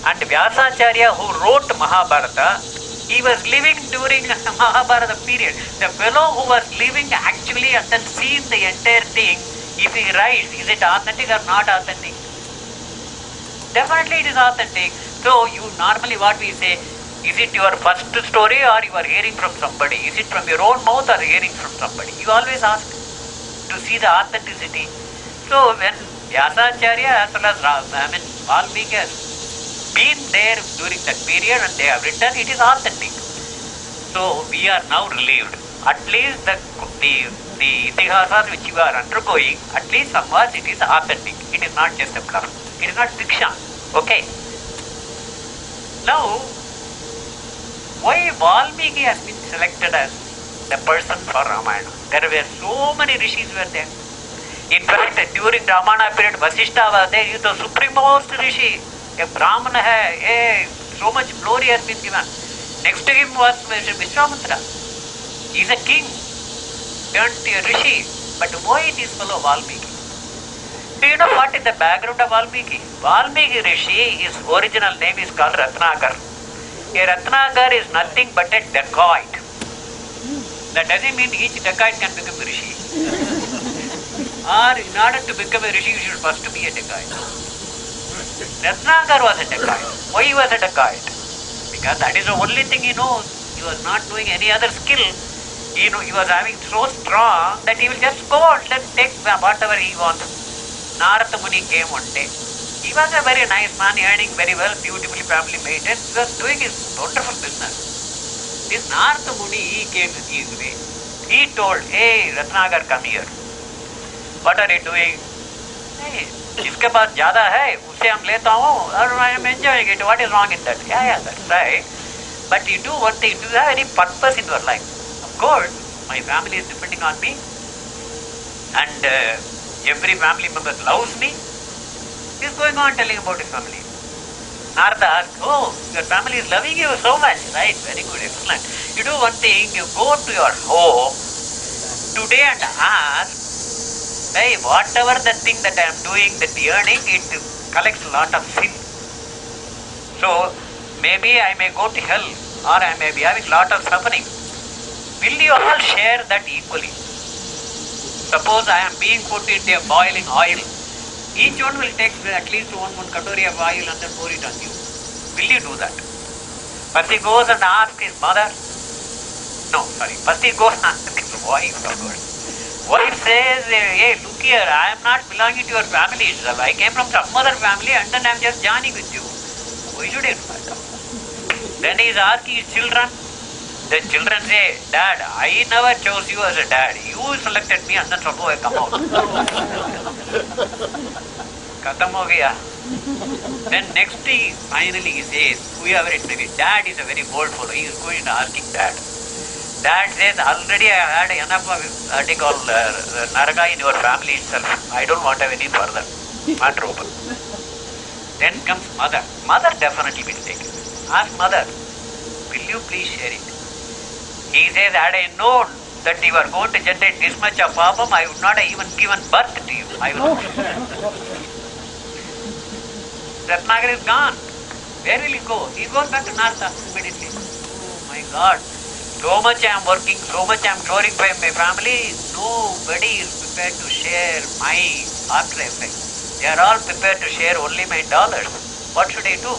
And Vyasacharya, who wrote Mahabharata, he was living during the Mahabharata period. The fellow who was living actually and then seeing the entire thing, if he writes, is it authentic or not authentic? Definitely it is authentic. So you normally what we say, is it your first story or you are hearing from somebody? Is it from your own mouth or hearing from somebody? You always ask to see the authenticity. So when Vyasacharya as well as Valmiki has been there during that period and they have written, it is authentic. So we are now relieved. At least the itihasas which you are undergoing, at least somewhat it is authentic. It is not just a bluff. It is not fiction. Okay. Now, why Valmiki has been selected as the person for Ramayana? There were so many rishis were there. In fact, during Ramayana period, Vasishtha was there. He is the supremest rishi. A Brahmana hai. So much glory has been given. Next to him was Vishwamitra. He is a king, turned to a rishi. But why this fellow Valmiki? Do you know what is the background of Valmiki? Valmiki Rishi, his original name is called Ratnakar. A Ratnakar is nothing but a dacoit. That doesn't mean each dacoit can become a Rishi. Or in order to become a Rishi, you should first be a dacoit. Ratnakar was a dacoit. Why he was a dacoit? Because that is the only thing he knows. He was not doing any other skill. He was having so strong that he will just go out and take whatever he wants. Narada Muni came one day. He was a very nice man, earning very well, beautifully family maintained. He was doing his wonderful business. This Narada Muni, he came in his way. He told, hey, Ratnakar, come here. What are you doing? Hey, जिसके पास ज़्यादा है, उसे हम लेता हूँ और I am enjoying it. What is wrong in that? Yeah, that's right. But you do one thing. Do you have any purpose in your life? Of course, my family is depending on me. And every family member loves me. He is going on telling about his family. Narada asked, oh, your family is loving you so much. Right, very good, excellent. You do one thing, you go to your home today and ask, hey, whatever the thing that I am doing, that the earning, it collects a lot of sin. So, maybe I may go to hell or I may be having a lot of suffering. Will you all share that equally? Suppose I am being put into a boiling oil. Each one will take at least one katori of oil and then pour it on you. Will you do that? First he goes and asks his mother. First he goes and asks his wife. Wife says, hey, look here, I am not belonging to your family itself. I came from some other family and then I am just joining with you. Why should I do that? Then he is asking his children. The children say, Dad, I never chose you as a dad. You selected me and then suppose I come out. Khatam ho gaya. Then next thing, finally he says, whoever it may be, Dad is a very bold fellow. He is going and asking Dad. Dad says, already I had enough of Naraka in your family itself. I don't want to have any further. Matter open. Then comes mother. Mother definitely will take it. Ask mother, will you please share it? He says, had I known that you are going to generate this much of papam, I would not have even given birth to you. I will. Ratnakar is gone. Where will he go? He goes back to Narada immediately. Oh my God. So much I am working, so much I am glorifying my family. Nobody is prepared to share my after effects. They are all prepared to share only my dollars. What should I do?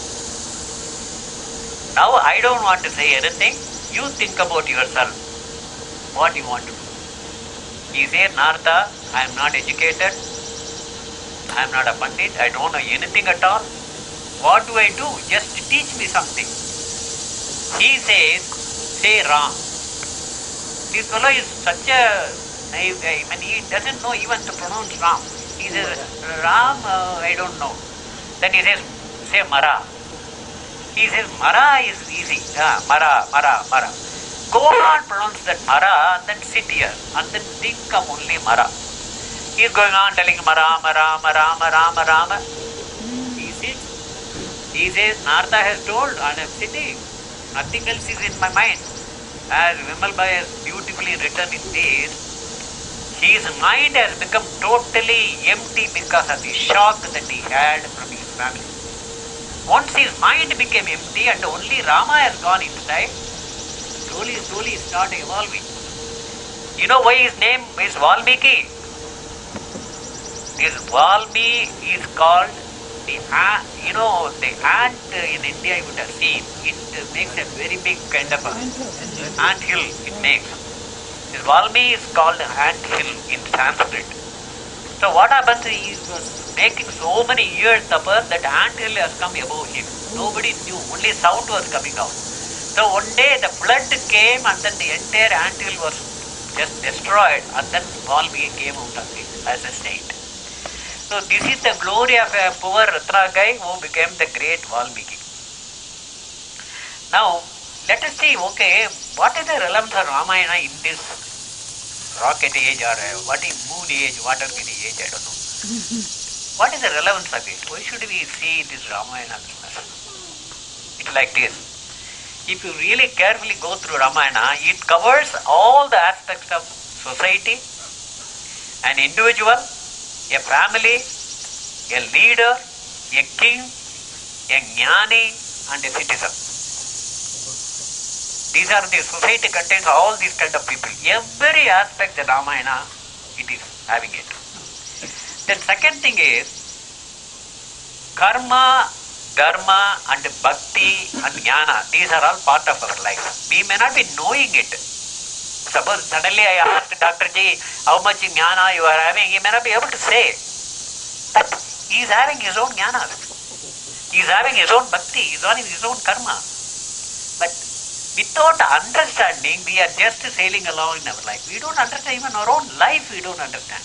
Now I don't want to say anything. You think about yourself. What you want to do. He said, Narada, I am not educated. I am not a pandit. I don't know anything at all. What do I do? Just teach me something. He says, say Ram. This fellow is such a naive guy. I mean, he doesn't know even to pronounce Ram. He says, Ram, I don't know. Then he says, say Mara. He says, Mara is easy. Mara. Go on, pronounce that Mara and then sit here and then think of only Mara. He is going on telling Mara. He sits. He says, Narada has told and I am sitting. Nothing else is in my mind. As Vimal Bhai has beautifully written in this, his mind has become totally empty because of the shock that he had from his family. Once his mind became empty and only Rama has gone inside, slowly, slowly started evolving. You know why his name is Valmiki? This Valmi is called the ant. You know, the ant in India you would have seen. It makes a very big kind of ant hill. It makes. This Valmi is called ant hill in Sanskrit. So what happens? He was making so many years tapas that ant hill has come above him. Nobody knew. Only sound was coming out. So one day the flood came and then the entire ant hill was just destroyed, and then Valmiki came out of it as a saint. So this is the glory of a poor Ratna guy who became the great Valmiki. Now let us see, okay, what is the relevance of Ramayana in this rocket age or what is moon age, water age, I don't know. What is the relevance of it? Why should we see this Ramayana business? It's like this. If you really carefully go through Ramayana, it covers all the aspects of society, an individual, a family, a leader, a king, a jnani, and a citizen. These are the society contains all these kind of people. Every aspect of Ramayana, it is having it. Then second thing is karma, dharma, and bhakti and jnana. These are all part of our life. We may not be knowing it. Suppose suddenly I asked Dr. G how much jnana you are having, he may not be able to say. But he is having his own jnana. He is having his own bhakti, he is having his own karma. But without understanding, we are just sailing along in our life. We don't understand even our own life, we don't understand.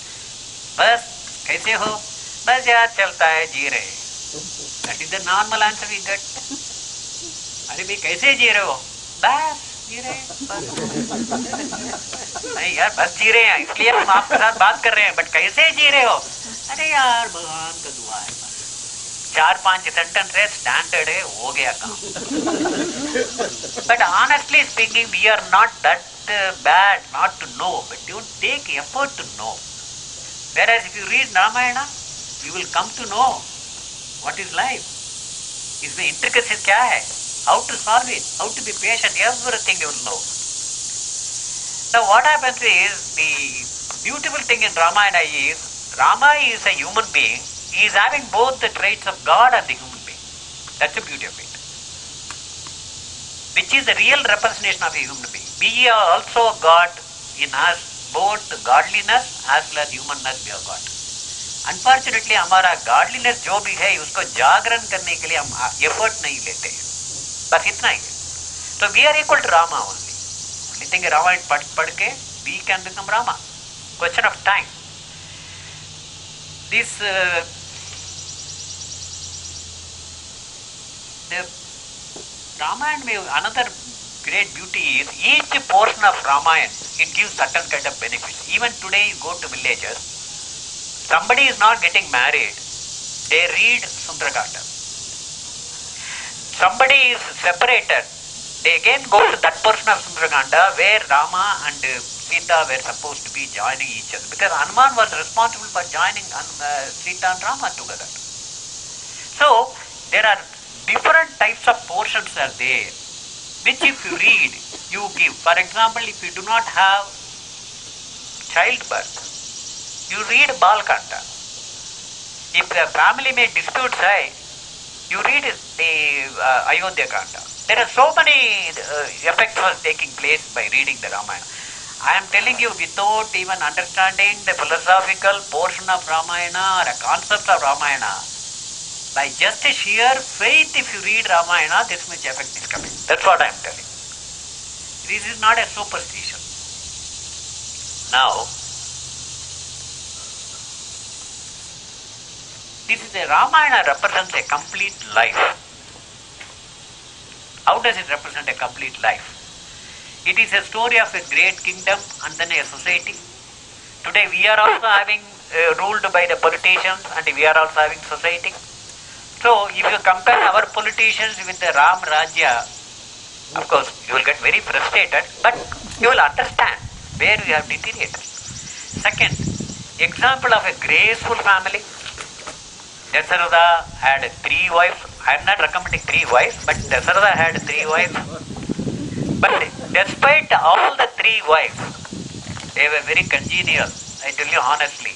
Bas, kaise ho? Bas yaar chalta hai, ji rahe. That is the normal answer we get. अरे भाई कैसे जी रहे हो? बस जी रहे नहीं यार, बस जी रहे हैं, इसलिए हम आपके साथ बात कर रहे हैं, बट कैसे जी रहे हो? अरे यार भगवान का दुआ है, बस 4-5 सेंटेंस है, स्टैंडर्ड है, हो गया काम. But honestly speaking, we are not that bad not to know, but you take effort to know. Whereas if you read Ramayana, you will come to know what is life. इसमें intricacies क्या है? How to solve it? How to be patient? Everything you will know. Now what happens is, the beautiful thing in Ramayana is, Rama is a human being. He is having both the traits of God and the human being. That's the beauty of it. Which is the real representation of a human being. We are also God in us, both godliness as well as humanness we have got. Unfortunately हमारा godliness जो भी है उसको जागरण करने के लिए हम effort नहीं लेते हैं, बस इतना ही. So we are equal to Rama only. Only thing is Rama पढ़ के we can become Rama. Question of time. This the Ramayana में another great beauty is, each portion of Ramayana it gives certain kind of benefits. Even today you go to villages, somebody is not getting married, they read Sundarakanda. Somebody is separated, they again go to that portion of Sundarakanda where Rama and Sita were supposed to be joining each other, because Hanuman was responsible for joining Sita and Rama together. So there are different types of portions are there, which if you read, you give. For example, if you do not have childbirth, you read Balkanta. If the family may dispute say, you read the Ayodhya Kanda. There are so many effects was taking place by reading the Ramayana. I am telling you, without even understanding the philosophical portion of Ramayana or a concept of Ramayana, by just a sheer faith, if you read Ramayana, this much effect is coming. That's what I am telling. This is not a superstition. Now, this is a Ramayana represents a complete life. How does it represent a complete life? It is a story of a great kingdom and then a society. Today we are also having ruled by the politicians and we are also having society. So if you compare our politicians with the Ram Rajya, of course you will get very frustrated, but you will understand where we have deteriorated. Second, example of a graceful family. Dasharatha had 3 wives I'm not recommending 3 wives, but Dasharatha had 3 wives. But despite all the 3 wives, they were very congenial. I tell you honestly,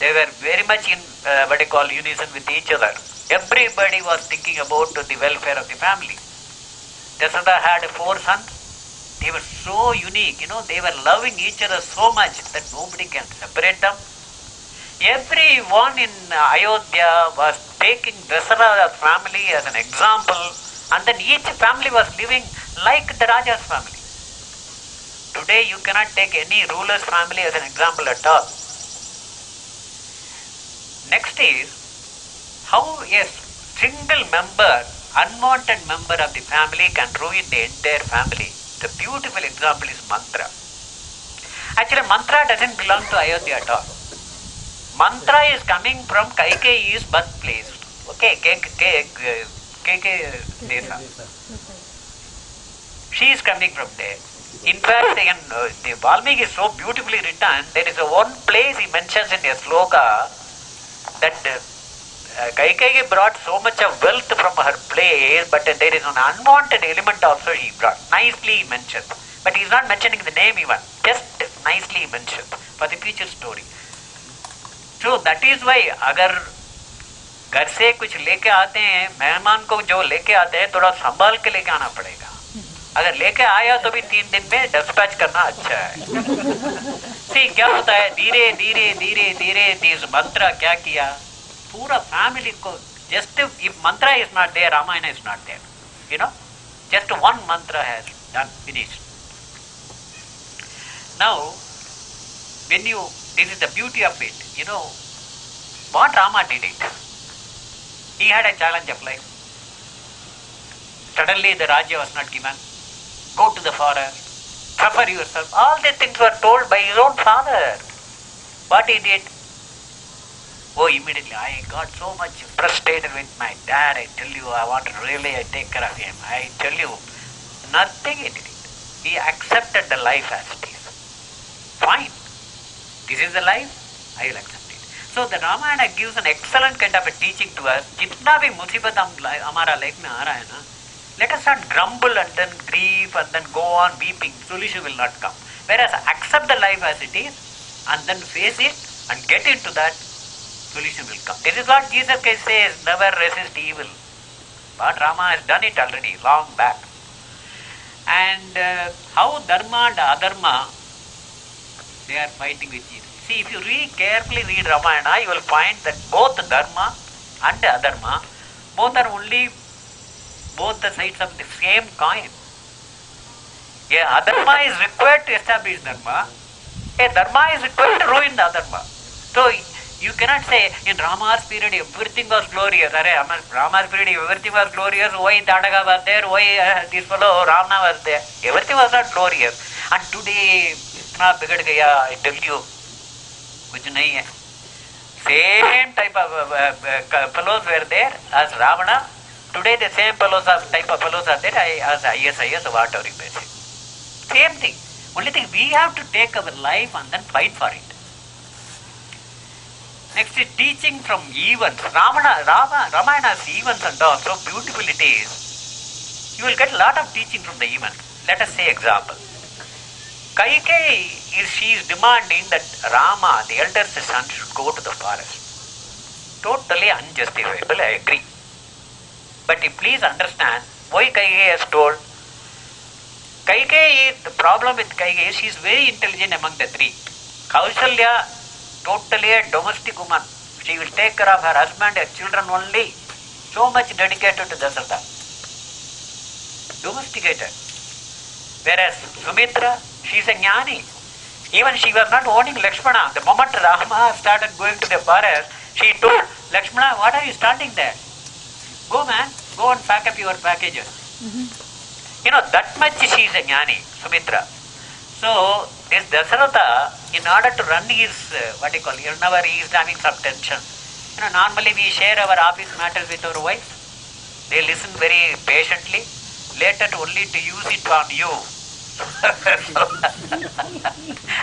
they were very much in unison with each other. Everybody was thinking about the welfare of the family. Dasharatha had 4 sons. They were so unique, they were loving each other so much that nobody can separate them. Everyone in Ayodhya was taking Dasharatha's family as an example, and then each family was living like the Raja's family. Today you cannot take any ruler's family as an example at all. Next is how a single member, unwanted member of the family can ruin the entire family. The beautiful example is mantra. Actually, mantra doesn't belong to Ayodhya at all. Mantra is coming from Kaikeyi's birthplace. Okay, Desa. She is coming from there. In fact, the Valmiki is so beautifully written. There is one place he mentions in a sloka that Kaikeyi brought so much of wealth from her place, but there is an unwanted element also he brought. Nicely mentioned. But he is not mentioning the name even. Just nicely mentioned for the future story. So that is why अगर घर से कुछ लेके आते हैं, मेहमान को जो लेके आते हैं थोड़ा संभाल के लेके आना पड़ेगा. अगर लेके आया तो भी 3 दिन में डिस्पैच करना अच्छा है. See, क्या होता है, धीरे धीरे धीरे धीरे दिस मंत्र क्या किया, पूरा फैमिली को, just if mantra is not there, Ramayana is not there. Just one mantra has done, finished. Now, this is the beauty of it. What Rama did it. He had a challenge of life. Suddenly the Rajya was not given. Go to the forest, suffer yourself. All these things were told by his own father. What he did? Oh, immediately I got so much frustrated with my dad. I tell you, I want to really take care of him. I tell you, nothing he did. He accepted the life as it is. Fine. This is the life, I will accept it. So the Ramayana gives an excellent kind of a teaching to us. जितना भी मुसीबत हमारा life में आ रहा है ना, let us not grumble and then grieve and then go on weeping. Solution will not come. Whereas accept the life as it is and then face it and get into that, solution will come. This is what Jesus Christ says, never resist evil. But Rama has done it already, long back. And how Dharma and Adharma, they are fighting with Jesus. See, if you carefully read Ramayana, you will find that both Dharma and Adharma, both are only both the sides of the same coin. A Adharma is required to establish Dharma. A Dharma is required to ruin the Adharma. So, you cannot say, in Rama's period everything was glorious. Rama's period everything was glorious. Why Tadaka was there? Why this fellow Ravana was there? Everything was not glorious. And today, itna bigad gaya, I tell you, kuch nahi hai. Same type of fellows were there as Ravana. Today the same type of fellows are there as ISIS or whatever you may say. Same thing. Only thing, we have to take our life and then fight for it. Next is teaching from events. Ramayana's events and all, so beautiful it is. You will get a lot of teaching from the events. Let us say example. Kaikeyi, she is demanding that Rama, the eldest son, should go to the forest. Totally unjustifiable, I agree. But please understand why Kaikeyi has told. Kaikeyi, the problem with Kaikeyi is she is very intelligent among the 3. Kausalya, totally a domestic woman. She will take care of her husband and children only. So much dedicated to Dasharatha. Domesticated. Whereas Sumitra, she is a jnani. Even she was not owning Lakshmana. The moment Rama started going to the forest, she told Lakshmana, what are you standing there? Go man, go and pack up your packages. That much she is a jnani, Sumitra. So, this Dasharatha, in order to run his, whenever he is having some tension, normally we share our office matters with our wives. They listen very patiently. Later only to use it on you.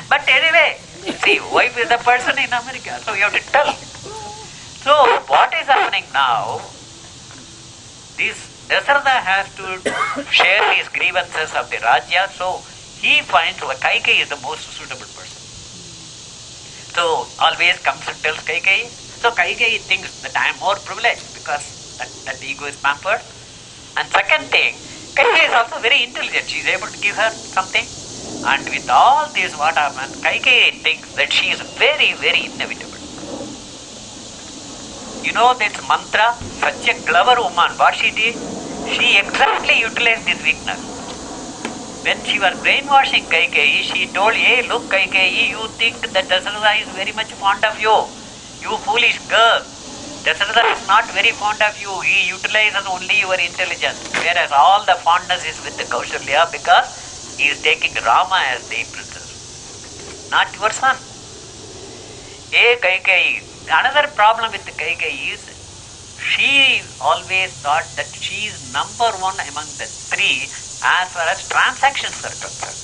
But anyway, see, wife is a person in America, so you have to tell. So, what is happening now? Dasharatha has to share his grievances of the Rajya, so he finds Kaikeyi is the most suitable person. So always comes and tells Kaikeyi. So Kaikeyi thinks that I am more privileged because that ego is pampered. And second thing, Kaikeyi is also very intelligent. She is able to give her something. And with all this what happens, Kaikeyi thinks that she is very, very inevitable. You know this mantra, such a clever woman, what she did? She exactly utilized this weakness. When she was brainwashing Kaikeyi, she told, hey, look Kaikeyi, you think that Dasharatha is very much fond of you. You foolish girl. Dasharatha is not very fond of you. He utilizes only your intelligence. Whereas all the fondness is with the Kaushalya because he is taking Rama as the princess. Not your son. Hey Kaikeyi. Another problem with Kaikeyi is she always thought that she is number one among the three as far as transactions are concerned.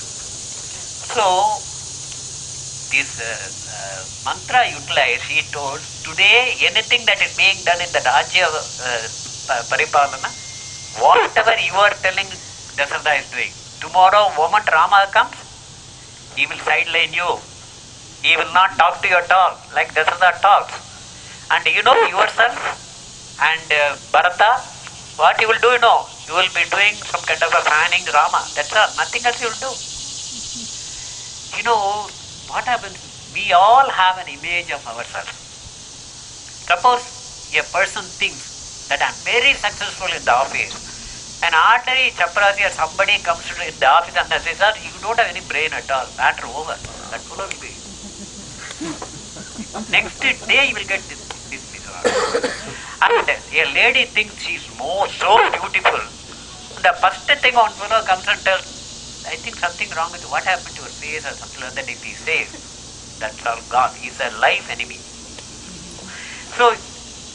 So, this mantra utilized, he told, today anything that is being done in the Rajya Paripalana, whatever you are telling Dasharatha is doing. Tomorrow, moment Rama comes, he will sideline you. He will not talk to you at all, like Dasharatha talks. And you know yourself and Bharata, what you will do, you will be doing some kind of a fanning Rama. That's all, nothing else you will do. What happens? We all have an image of ourselves. Suppose a person thinks that I am very successful in the office. An ordinary chaprasi or somebody comes to in the office and says, sir, you don't have any brain at all. Matter over. That fellow will be. Next day you will get this miserable. And a lady thinks she is so beautiful. The first thing one fellow comes and tells, I think something wrong with you. What happened to your face or something like that. If he says, that's all gone. He's a life enemy. So,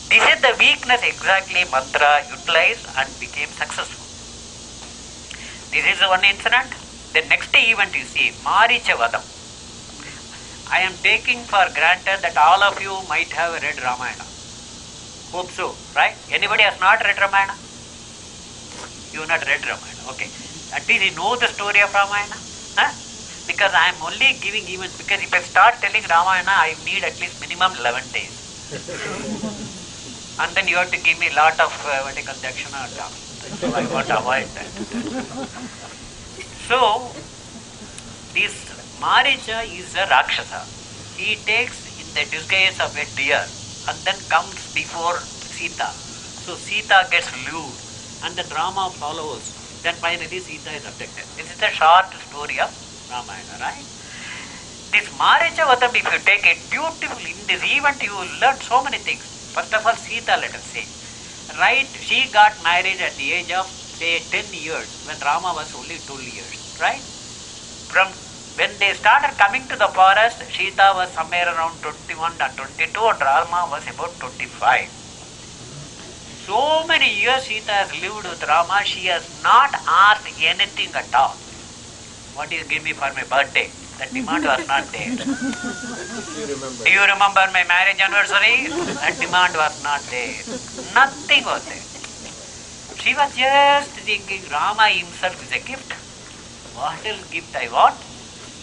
this is the weakness exactly mantra utilized and became successful. This is one incident. The next event you see, Maricha Vadam. I am taking for granted that all of you might have read Ramayana. Hope so, right? Anybody has not read Ramayana? You have not read Ramayana, okay. At least you know the story of Ramayana. Huh? Because I am only giving events, because if I start telling Ramayana, I need at least minimum 11 days. And then you have to give me a lot of Dakshina. So I want to avoid that. So, this Maricha is a Rakshasa. He takes in the disguise of a deer and then comes before Sita. So Sita gets lured and the drama follows. Then finally Sita is abducted. This is the short story of Ramayana, right? This Maricha Vadam, if you take it beautifully, in this event you will learn so many things. First of all, Sita, let us say. Right, she got married at the age of, say, 10 years, when Rama was only 12 years, right? From when they started coming to the forest, Sita was somewhere around 21 or 22 and Rama was about 25. So many years Sita has lived with Rama, she has not asked anything at all. What do you give me for my birthday? That demand was not there. Do you remember my marriage anniversary? That demand was not there. Nothing was there. She was just thinking Rama himself is a gift. What else gift I want?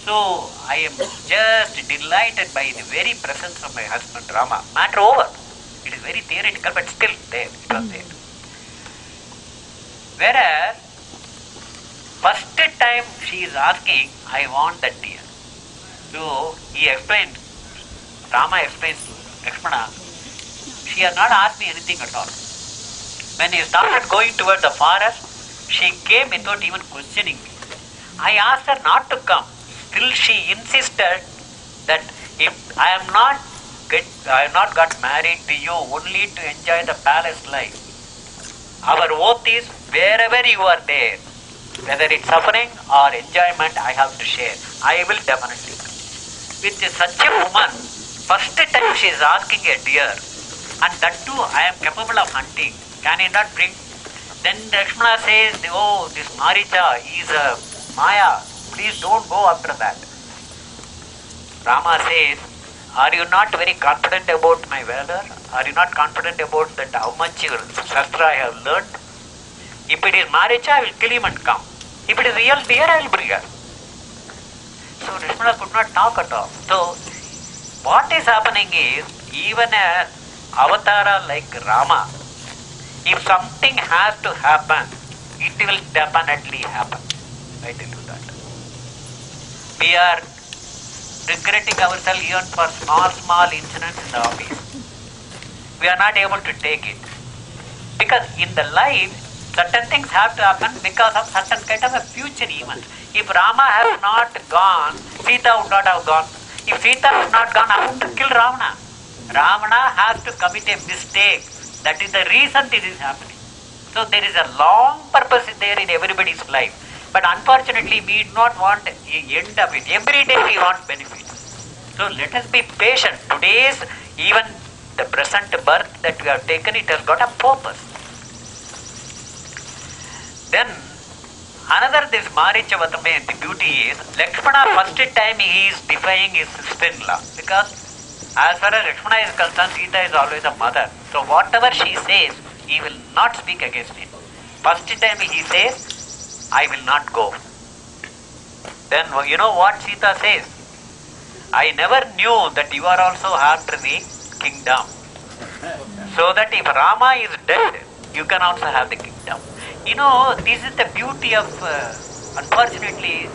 So I am just delighted by the very presence of my husband Rama. Matter over. It is very theoretical, but still there. It was there. Whereas, first time she is asking, I want that deer. So he explained, Rama explains to Lakshmana, she has not asked me anything at all. When he started going towards the forest, she came without even questioning me. I asked her not to come. Still she insisted that if I have not got married to you only to enjoy the palace life. Our oath is wherever you are there, whether it's suffering or enjoyment, I have to share. I will definitely. With such a woman, first time she is asking a deer, and that too I am capable of hunting. Can I not bring? Then Lakshmana says, oh, this Maricha is a Maya. Please don't go after that. Rama says, are you not very confident about my valor? Are you not confident about that how much your Shastra I have learned? If it is Maricha, I will kill him and come. If it is real deer, I will bring her. So Lakshmana could not talk at all. So what is happening is, even a avatara like Rama, if something has to happen, it will definitely happen. I tell you that. We are regretting ourselves even for small incidents in the office. We are not able to take it. Because in the life, certain things have to happen because of certain kind of a future event. If Rama has not gone, Sita would not have gone. If Sita has not gone, how to kill Ravana? Ravana has to commit a mistake. That is the reason this is happening. So there is a long purpose there in everybody's life. But unfortunately, we do not want the end of it. Every day we want benefit. So let us be patient. Today's, even the present birth that we have taken, it has got a purpose. Then another this Marichavatame, the beauty is, Lakshmana first time he is defying his sister-in-law. Because as far as Lakshmana is concerned, Sita is always a mother. So whatever she says, he will not speak against it. First time he says, I will not go. Then you know what Sita says? I never knew that you are also after the kingdom. So that if Rama is dead, you can also have the kingdom. You know, this is the beauty of, unfortunately,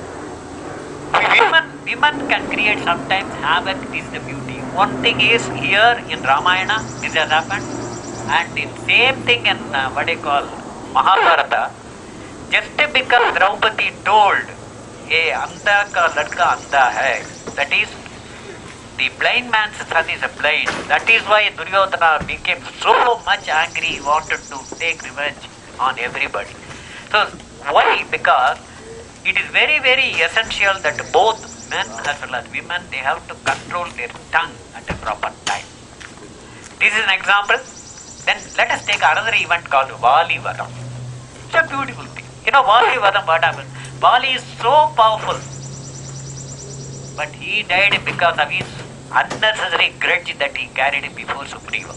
women can create sometimes havoc. This is the beauty. One thing is here in Ramayana, this has happened. And the same thing in Mahabharata. Just because Draupadi told, hey, anda ka ladka anda hai, that is, the blind man's son is a blind. That is why Duryodhana became so much angry, he wanted to take revenge on everybody. So, why? Because it is very, very essential that both men as well as women, they have to control their tongue at a proper time. This is an example. Then let us take another event called Vali Vadam. It's a beautiful thing. You know, Vali Vadam, what happened? Vali is so powerful, but he died because of his unnecessary grudge that he carried before Sugriva.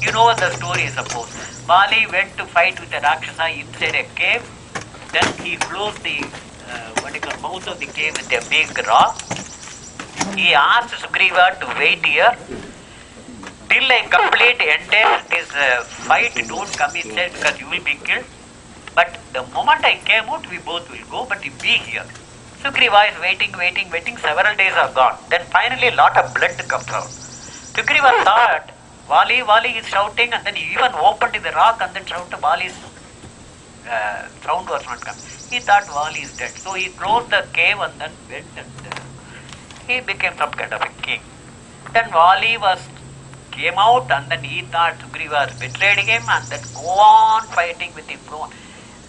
You know the story, suppose. Vali went to fight with a Rakshasa inside a cave. Then he closed the mouth of the cave with a big rock. He asked Sugriva to wait here till I complete entire this fight. Don't come inside because you will be killed. But the moment I came out, we both will go, but you be here. Sugriva is waiting. Several days are gone. Then finally a lot of blood comes out. Sugriva thought, Vali is shouting, and then he even opened the rock and then shouted, Vali's sound was not coming. He thought Vali is dead. So he closed the cave and then went and he became some kind of a king. Then Vali came out and then he thought Sugriva betrayed him and then go on fighting with him.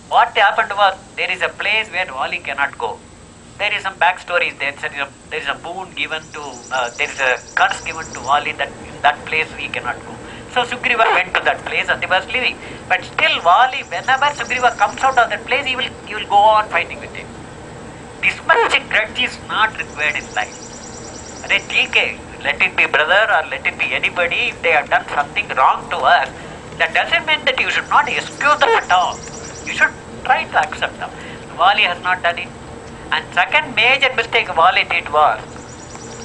What happened was, there is a place where Vali cannot go. There is some backstory. There is a boon given to, there is a curse given to Vali that in that place he cannot go. So Sugriva went to that place and he was living. But still Vali, whenever Sugriva comes out of that place, he will go on fighting with him. This much grudge is not required in life. Let it be brother or let it be anybody, if they have done something wrong to us, that doesn't mean that you should not excuse them at all. You should try to accept them. Vali has not done it. And second major mistake Vali did was,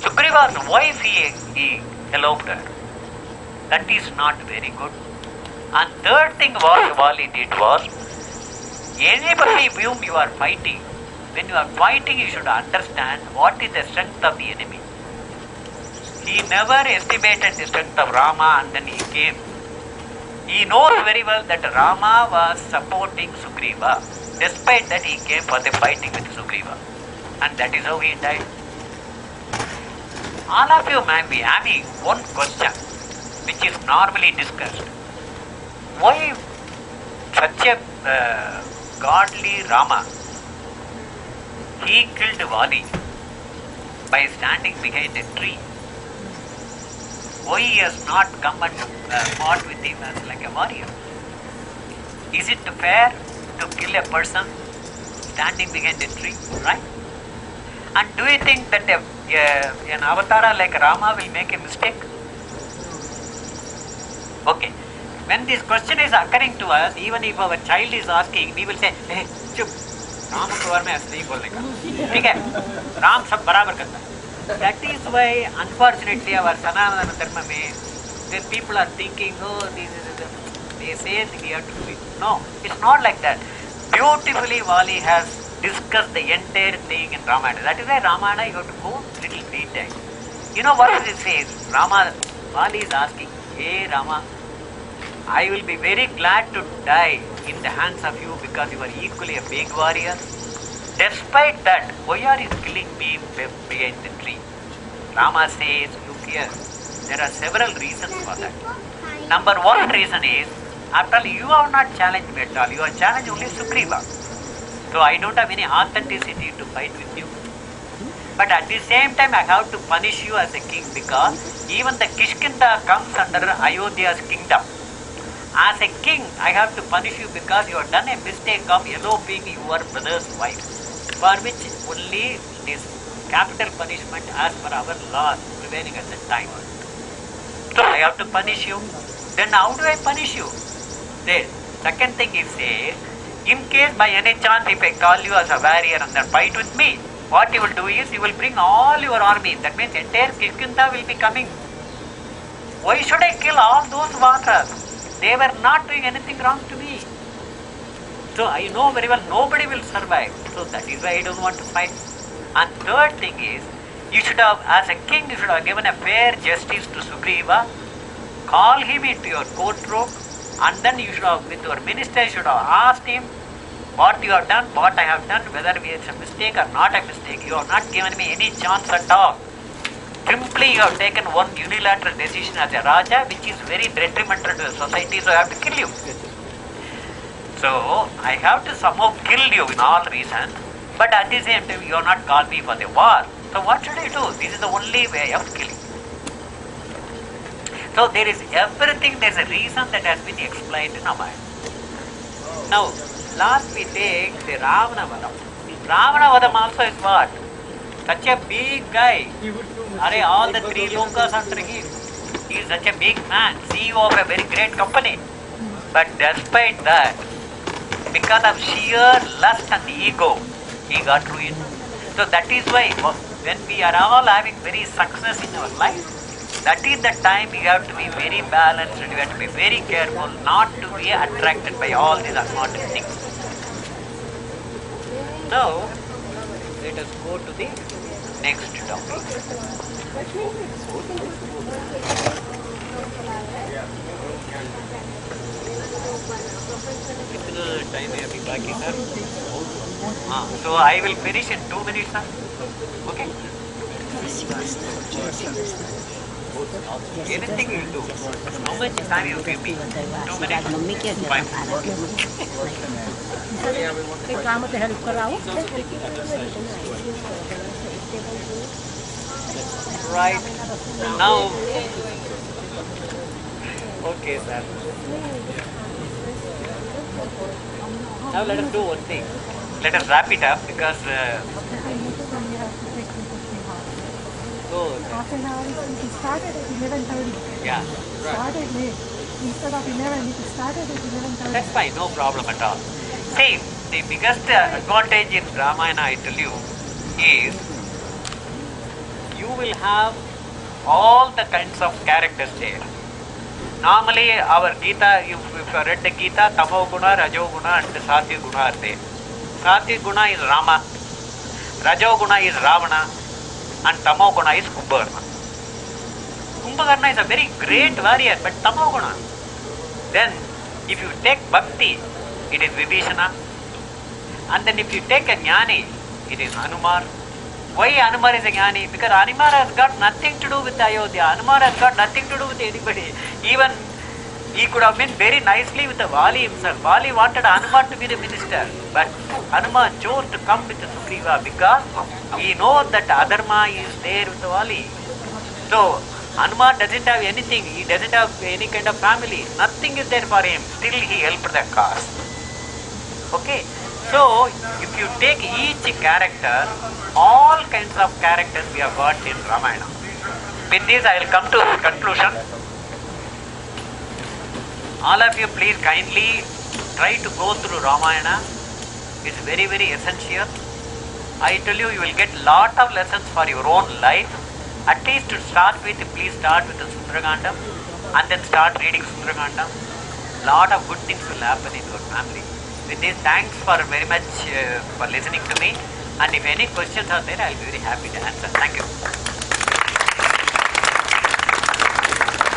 Sugriva's wife he eloped her. That is not very good. And third thing what Vali did was, anybody whom you are fighting, when you are fighting you should understand what is the strength of the enemy. He never estimated the strength of Rama and then he came. He knows very well that Rama was supporting Sugriva. Despite that he came for the fighting with Sugriva. And that is how he died. All of you may be having one question which is normally discussed. Why such a godly Rama, he killed Vali by standing behind a tree? Why he has not come and fought with him as like a warrior? Is it fair to kill a person standing behind a tree, right? And do you think that an avatara like Rama will make a mistake? Okay. when this question is occurring to us, even if our child is asking, we will say, hey, chup, Ram के बारे में ऐसे नहीं बोलने का, ठीक है? राम सब बराबर करता है. That is why, unfortunately, our Sanatana Dharma में, the people are thinking, oh, this is, they say we have to do it. No, it's not like that. Beautifully, Vali has discussed the entire thing in Ramayana. That is why Ramayana you have to go little detail. You know what it says? Vali is asking, hey Rama, I will be very glad to die in the hands of you because you are equally a big warrior. Despite that, why are you killing me behind the tree? Rama says, look here, there are several reasons for that. Number one reason is, after all, you have not challenged me at all. You have challenged only Sugriva. So I don't have any authenticity to fight with you. But at the same time, I have to punish you as a king because even the Kishkinda comes under Ayodhya's kingdom. As a king, I have to punish you because you have done a mistake of eloping your brother's wife, for which only this capital punishment as per our laws prevailing at the time. So I have to punish you. Then how do I punish you? The second thing is, in case by any chance if I call you as a warrior and then fight with me, what you will do is you will bring all your army. That means entire Kishkinda will be coming. Why should I kill all those warriors? They were not doing anything wrong to me. So I know very well nobody will survive. So that is why I don't want to fight. And third thing is, you should have, as a king, you should have given a fair justice to Sugriva, call him into your courtroom, and then you should have, with your minister, you should have asked him what you have done, what I have done, whether it's a mistake or not a mistake. You have not given me any chance at all. Simply you have taken one unilateral decision as a Raja, which is very detrimental to the society, so I have to kill you. So I have to somehow kill you in all reasons, but at the same time you have not called me for the war. So what should I do? This is the only way of killing. So there is everything, there is a reason that has been explained in Ramayana. Now, last we take the Ravana Vadam. Ravana Vadam also is what? Such a big guy. All the three lokas under him. He is such a big man, CEO of a very great company. But despite that, because of sheer lust and ego, he got ruined. So that is why when we are all having very success in our life, that is the time we have to be very balanced and we have to be very careful not to be attracted by all these unwanted things. Now, let us go to the next topic. Time we have been back, sir. So I will finish in 2 minutes, sir. Okay? Anything you do. How much time you give me? 2 minutes. Fine. Right. Now. Okay, sir. Now let us do one thing. Let us wrap it up because. Half an hour, it started at 11:30. Yeah. Started late. Instead of 11, it started at 11:30. That's fine, no problem at all. See, the biggest advantage in Ramayana, I tell you, is you will have all the kinds of characters there. Normally, our Gita, if you read the Gita, Tamo Guna, Rajo Guna, and Satya Guna are there. Satya Guna is Rama, Rajo Guna is Ravana, and Tamo Guna is Kumbhakarna. Kumbhakarna is a very great warrior, but Tamo Guna. Then, if you take Bhakti, it is Vibhishana. And then if you take a Jnani, it is Hanuman. Why Hanuman is a Jnani? Because Hanuman has got nothing to do with Ayodhya. Hanuman has got nothing to do with anybody. Even he could have been very nicely with the Vali himself. Vali wanted Hanuman to be the minister. But Hanuman chose to come with the Sugriva because he knows that Adharma is there with the Vali. So, Hanuman doesn't have anything. He doesn't have any kind of family. Nothing is there for him. Still he helped the cause. Okay. So, if you take each character, all kinds of characters we have got in Ramayana. With this I will come to conclusion. All of you, please kindly try to go through Ramayana. It's very, very essential. I tell you, you will get lot of lessons for your own life. At least to start with, please start with the Sundarakandam and then start reading Sundarakandam. Lot of good things will happen in your family. With this, thanks for very much for listening to me. And if any questions are there, I'll be very happy to answer. Thank you.